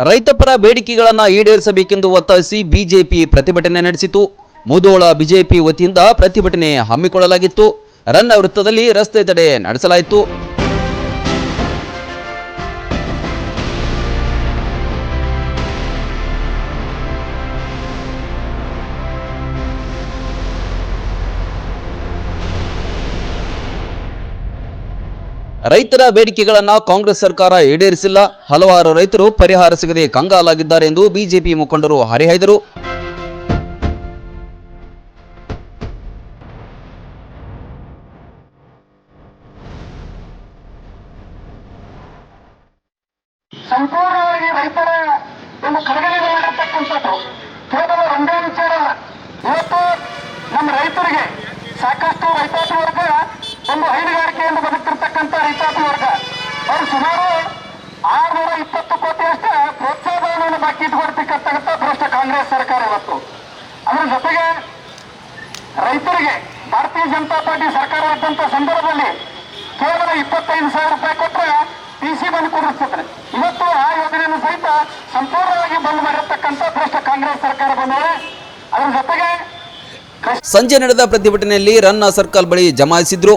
ರೈತಪರ ಬೇಡಿಕೆಗಳನ್ನು ಈಡೇರಿಸಬೇಕೆಂದು ಒತ್ತಾಯಿಸಿ ಬಿಜೆಪಿ ಪ್ರತಿಭಟನೆ ನಡೆಸಿತು. ಮುಧೋಳ ಬಿಜೆಪಿ ವತಿಯಿಂದ ಪ್ರತಿಭಟನೆ ಹಮ್ಮಿಕೊಳ್ಳಲಾಗಿತ್ತು. ರನ್ನ ವೃತ್ತದಲ್ಲಿ ರಸ್ತೆ ತಡೆ ನಡೆಸಲಾಯಿತು. ರೈತರ ಬೇಡಿಕೆಗಳನ್ನು ಕಾಂಗ್ರೆಸ್ ಸರ್ಕಾರ ಈಡೇರಿಸಿಲ್ಲ. ಹಲವಾರು ರೈತರು ಪರಿಹಾರ ಸಿಗದೆ ಕಂಗಾಲಾಗಿದ್ದಾರೆ ಎಂದು ಬಿಜೆಪಿ ಮುಖಂಡರು ಹರಿಹಾಯ್ದರು. ಸಂಪೂರ್ಣವಾಗಿ ರೈತರ ಒಂದು ಕಡೆಗಣನೆ ಮಾಡಿರ್ತಕ್ಕಂಥದ್ದು ಕೇವಲ ಒಂದೇ ವಿಚಾರ. ಇವತ್ತು ನಮ್ಮ ರೈತರಿಗೆ ಸಾಕಷ್ಟು ರೈತಾಪಿ ವರ್ಗ ಒಂದು ಹೈನುಗಾರಿಕೆಯಿಂದ ಬದುಕ್ತಿರ್ತಕ್ಕಂಥ ರೈತಾಪಿ ವರ್ಗ ಅವರು ಸುಮಾರು 620 ಕೋಟಿಯಷ್ಟು ಪ್ರೋತ್ಸಾಹವನ್ನು ಬಾಕಿ ಇಟ್ಕೊಡ್ತಕ್ಕಂಥ ಭ್ರಷ್ಟ ಕಾಂಗ್ರೆಸ್ ಸರ್ಕಾರ ಇವತ್ತು. ಅದರ ಜೊತೆಗೆ ರೈತರಿಗೆ ಭಾರತೀಯ ಜನತಾ ಪಾರ್ಟಿ ಸರ್ಕಾರ ಇದ್ದಂಥ ಸಂದರ್ಭದಲ್ಲಿ ಕೇವಲ 25,000 ರೂಪಾಯಿ ಕೊಟ್ಟರೆ ಟಿಸಿ ಬಂದು ಕೊಡಿಸ್ತಿದ್ರೆ ಇವತ್ತು ಆ ಯೋಜನೆಯನ್ನು ಸಹಿತ ಸಂಪೂರ್ಣವಾಗಿ ಬಂದ್ ಮಾಡಿರ್ತಕ್ಕಂಥ ಭ್ರಷ್ಟ ಕಾಂಗ್ರೆಸ್ ಸರ್ಕಾರ ಬಂದರೆ. ಅದರ ಜೊತೆಗೆ ಸಂಜೆ ನಡೆದ ಪ್ರತಿಭಟನೆಯಲ್ಲಿ ರನ್ನ ಸರ್ಕಲ್ ಬಳಿ ಜಮಾಯಿಸಿದ್ರು.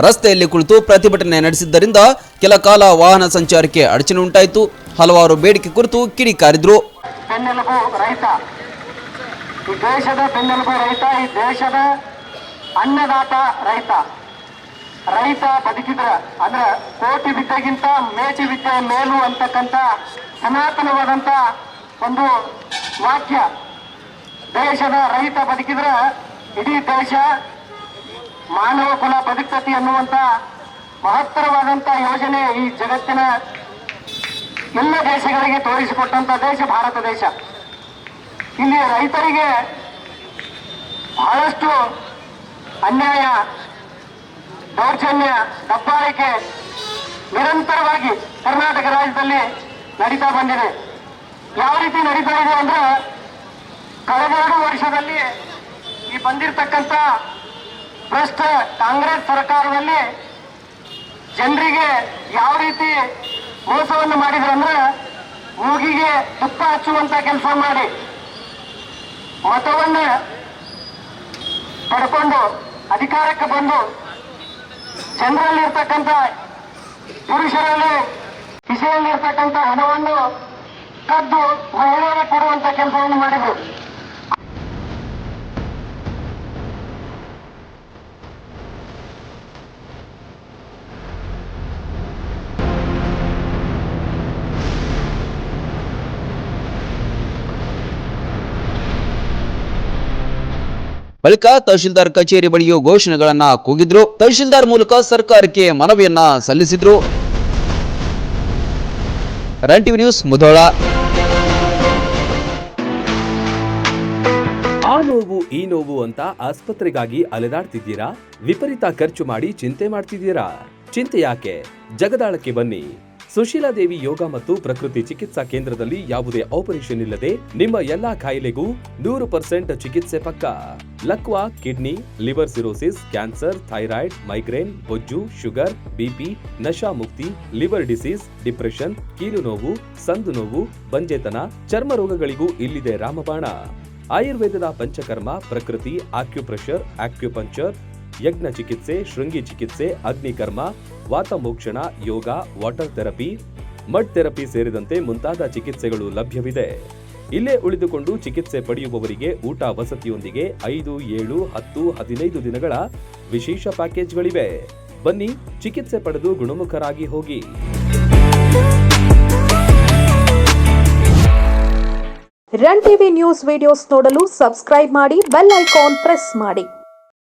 ರಸ್ತೆಯಲ್ಲಿ ಕುಳಿತು ಪ್ರತಿಭಟನೆ ನಡೆಸಿದ್ದರಿಂದ ಕೆಲ ಕಾಲ ವಾಹನ ಸಂಚಾರಕ್ಕೆ ಅಡಚಣೆ ಉಂಟಾಯಿತು. ಹಲವಾರು ಬೇಡಿಕೆ ಕುರಿತು ಕಿಡಿಕಾರಿದ್ರು. ಬೆನ್ನೆಲುಬು ರೈತ, ಈ ದೇಶದ ಬೆನ್ನೆಲುಬು ರೈತ, ಈ ದೇಶದ ಅನ್ನದಾತ ರೈತ. ರೈತ ಬದುಕಿದ್ರ ಅಂದ್ರೆ ಕೋಟಿ ವಿದ್ಯೆಗಿಂತ ಮೇಟಿ ವಿದ್ಯೆ ಮೇಲು ಅಂತಕ್ಕಂಥ ಸನಾತನವಾದಂಥ ಒಂದು ವಾಕ್ಯ. ದೇಶದ ರೈತ ಬದುಕಿದ್ರ ಇಡೀ ದೇಶ ಮಾನವ ಕುಲ ಬದುಕತಿ ಅನ್ನುವಂಥ ಮಹತ್ತರವಾದಂಥ ಯೋಜನೆ ಈ ಜಗತ್ತಿನ ಎಲ್ಲ ದೇಶಗಳಿಗೆ ತೋರಿಸಿಕೊಟ್ಟಂಥ ದೇಶ ಭಾರತ ದೇಶ. ಇಲ್ಲಿ ರೈತರಿಗೆ ಬಹಳಷ್ಟು ಅನ್ಯಾಯ, ದೌರ್ಜನ್ಯ, ದಬ್ಬಾಳಿಕೆ ನಿರಂತರವಾಗಿ ಕರ್ನಾಟಕ ರಾಜ್ಯದಲ್ಲಿ ನಡೀತಾ ಬಂದಿದೆ. ಯಾವ ರೀತಿ ನಡೀತಾ ಇದೆ ಅಂದ್ರೆ ಕಳೆದ 2 ವರ್ಷದಲ್ಲಿ ಈ ಬಂದಿರತಕ್ಕಂಥ ಭ್ರಷ್ಟ ಕಾಂಗ್ರೆಸ್ ಸರ್ಕಾರದಲ್ಲಿ ಜನರಿಗೆ ಯಾವ ರೀತಿ ಮೋಸವನ್ನು ಮಾಡಿದ್ರು ಅಂದ್ರೆ ಮೂಗಿಗೆ ತುಪ್ಪ ಹಚ್ಚುವಂತ ಕೆಲಸ ಮಾಡಿ ಮತವನ್ನು ಪಡ್ಕೊಂಡು ಅಧಿಕಾರಕ್ಕೆ ಬಂದು ಜನರಲ್ಲಿರ್ತಕ್ಕಂಥ ಪುರುಷರಲ್ಲಿ ಕಿಸೆಯಲ್ಲಿರ್ತಕ್ಕಂಥ ಹಣವನ್ನು ಕದ್ದು ಮಹಿಳೆಯರಿಗೆ ಕೊಡುವಂತ ಕೆಲಸವನ್ನು ಮಾಡಿದ್ರು. ಬಳಿಕ ತಹಶೀಲ್ದಾರ್ ಕಚೇರಿ ಬಳಿಯೂ ಘೋಷಣೆಗಳನ್ನ ಕೂಗಿದ್ರು. ತಹಶೀಲ್ದಾರ್ ಮೂಲಕ ಸರ್ಕಾರಕ್ಕೆ ಮನವಿಯನ್ನ ಸಲ್ಲಿಸಿದ್ರು. Run TV news, Mudhol. ಆ ನೋವು ಈ ನೋವು ಅಂತ ಆಸ್ಪತ್ರೆಗಾಗಿ ಅಲೆದಾಡ್ತಿದ್ದೀರಾ? ವಿಪರೀತ ಖರ್ಚು ಮಾಡಿ ಚಿಂತೆ ಮಾಡ್ತಿದ್ದೀರಾ? ಚಿಂತೆ ಯಾಕೆ? ಜಗದಾಳಕ್ಕೆ ಬನ್ನಿ. ಸುಶೀಲಾದೇವಿ ಯೋಗ ಮತ್ತು ಪ್ರಕೃತಿ ಚಿಕಿತ್ಸಾ ಕೇಂದ್ರದಲ್ಲಿ ಯಾವುದೇ ಆಪರೇಷನ್ ಇಲ್ಲದೆ ನಿಮ್ಮ ಎಲ್ಲಾ ಕಾಯಿಲೆಗೂ 100% ಚಿಕಿತ್ಸೆ ಪಕ್ಕ. ಲಕ್ವಾ, kidney, liver cirrhosis, cancer, thyroid, migraine, ಬೊಜ್ಜು, ಶುಗರ್, ಬಿಪಿ, ನಶಾ ಮುಕ್ತಿ, ಲಿವರ್ ಡಿಸೀಸ್, ಡಿಪ್ರೆಷನ್, ಕೀಲು ನೋವು, ಸಂದು ನೋವು, ಬಂಜೆತನ, ಚರ್ಮ ರೋಗಗಳಿಗೂ ಇಲ್ಲಿದೆ ರಾಮಬಾಣ. ಆಯುರ್ವೇದದ ಪಂಚಕರ್ಮ, ಪ್ರಕೃತಿ, ಆಕ್ಯುಪ್ರೆಷರ್, ಆಕ್ಯುಪಂಕ್ಚರ್, ಯಜ್ಞ ಚಿಕಿತ್ಸೆ, ಶೃಂಗಿ ಚಿಕಿತ್ಸೆ, ಅಗ್ನಿಕರ್ಮ, ವಾತಮೋಕ್ಷಣ, ಯೋಗ, ವಾಟರ್ ಥೆರಪಿ, ಮಡ್ ಥೆರಪಿ ಸೇರಿದಂತೆ ಮುಂತಾದ ಚಿಕಿತ್ಸೆಗಳು ಲಭ್ಯವಿದೆ. ಇಲ್ಲೇ ಉಳಿದುಕೊಂಡು ಚಿಕಿತ್ಸೆ ಪಡೆಯುವವರಿಗೆ ಊಟ ವಸತಿಯೊಂದಿಗೆ 5, 7, 10, 15 ದಿನಗಳ ವಿಶೇಷ ಪ್ಯಾಕೇಜ್ಗಳಿವೆ. ಬನ್ನಿ, ಚಿಕಿತ್ಸೆ ಪಡೆದು ಗುಣಮುಖರಾಗಿ ಹೋಗಿ. ರನ್ ಟಿವಿ ನ್ಯೂಸ್ ವಿಡಿಯೋಸ್ ನೋಡಲು ಸಬ್ಸ್ಕ್ರೈಬ್ ಮಾಡಿ, ಬೆಲ್ ಐಕಾನ್ ಪ್ರೆಸ್ ಮಾಡಿ.